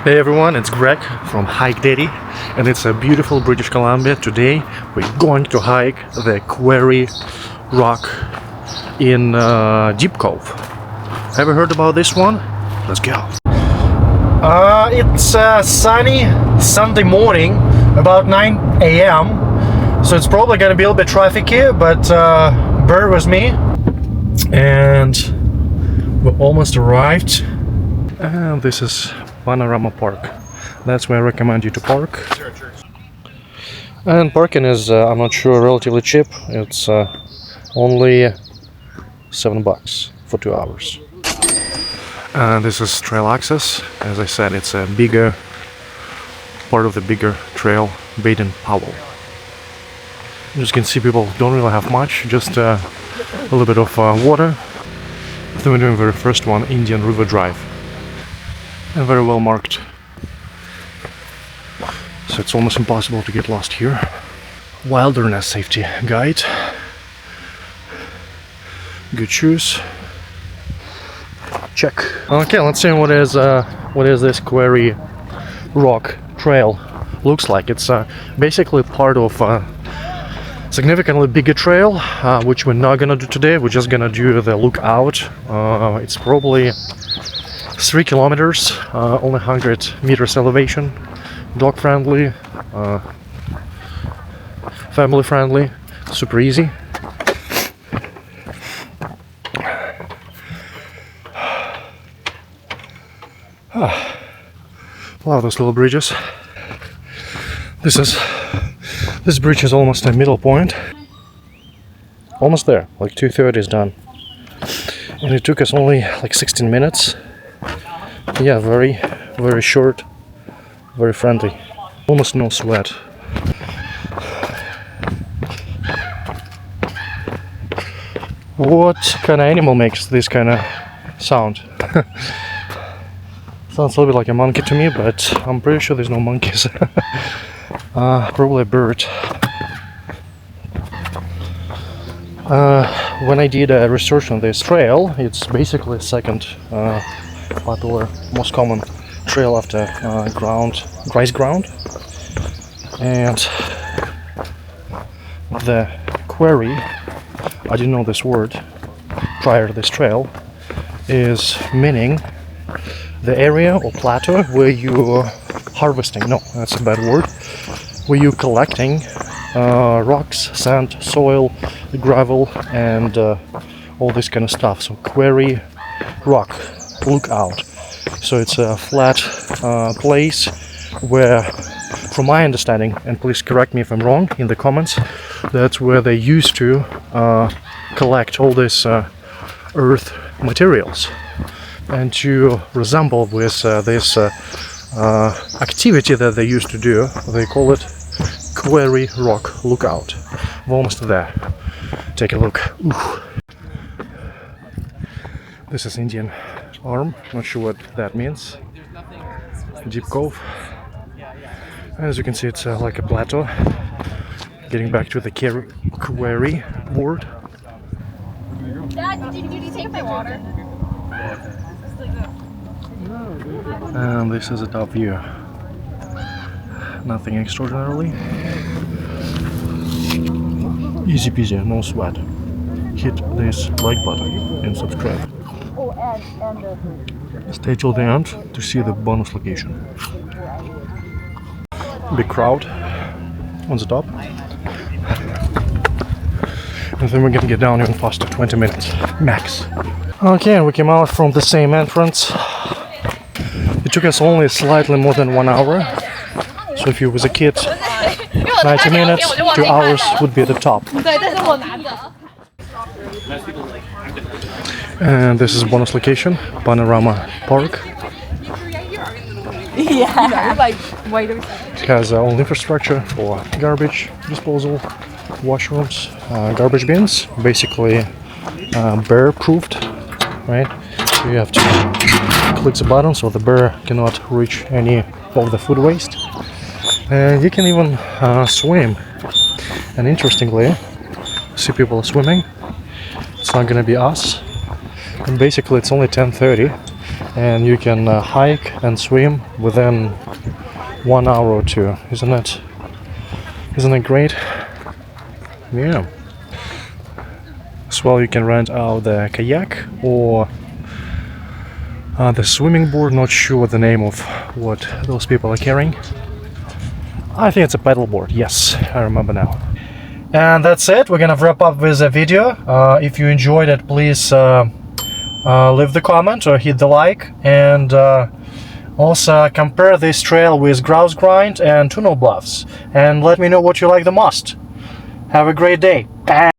Hey everyone, it's Greg from Hike Daddy, and it's a beautiful British Columbia. Today we're going to hike the Quarry Rock in Deep Cove. Have you heard about this one? Let's go. It's a sunny Sunday morning, about 9 a.m. So it's probably gonna be a little bit trafficy, but bear with me. And we almost arrived. And this is Panorama Park. That's where I recommend you to park. And parking is, I'm not sure, relatively cheap. It's only $7 for 2 hours. And this is trail access. As I said, it's a bigger part of the bigger trail, Baden, Powell. As you can see, people don't really have much, just a little bit of water. Then we're doing the very first one, Indian River Drive. And very well marked, so it's almost impossible to get lost here. Wilderness safety guide, good shoes, check. Okay, let's see what is this Quarry Rock Trail looks like. It's basically part of a significantly bigger trail, which we're not gonna do today. We're just gonna do the lookout. It's probably 3 kilometers, only 100 meters elevation, dog friendly, family friendly, super easy. Love those little bridges. This bridge is almost a middle point. Almost there, like 2/3 is done. And it took us only like 16 minutes. Yeah, very short, very friendly, almost no sweat. What kind of animal makes this kind of sound? Sounds a little bit like a monkey to me, but I'm pretty sure there's no monkeys. Probably a bird. When I did research on this trail, it's basically second popular, most common trail after rice ground, and the quarry, I didn't know this word prior to this trail, is meaning the area or plateau where you're harvesting, no, that's a bad word, where you're collecting rocks, sand, soil, gravel, and all this kind of stuff. So Quarry Rock Lookout. So it's a flat place where, from my understanding, and please correct me if I'm wrong in the comments, that's where they used to collect all this earth materials. And to resemble with this activity that they used to do, they call it Quarry Rock Lookout. We're almost there. Take a look. Ooh. This is Indian Arm, not sure what that means. Deep Cove. As you can see, it's like a plateau. Getting back to the quarry board. Dad, did you take my water? And this is a top view. Nothing extraordinarily. Easy peasy, no sweat. Hit this like button and subscribe. Stay till the end to see the bonus location. Big crowd on the top. And then we're gonna get down even faster, 20 minutes max. Okay, we came out from the same entrance. It took us only slightly more than 1 hour. So if you was a kid, 90 minutes, 2 hours would be at the top. And this is bonus location, Panorama Park. Yeah. It has all infrastructure for garbage disposal, washrooms, garbage bins, basically bear-proofed, right? So you have to click the button so the bear cannot reach any of the food waste. And you can even swim. And interestingly, see people swimming. It's not gonna be us. And basically it's only 10:30. and you can hike and swim within 1 hour or two. Isn't it great? Yeah. As well, you can rent out the kayak or the swimming board. Not sure the name of what those people are carrying. I think it's a paddle board. Yes, I remember now. And that's it. We're gonna wrap up with a video. If you enjoyed it, please leave the comment or hit the like, and also compare this trail with Grouse Grind and Tunnel Bluffs, and let me know what you like the most. Have a great day.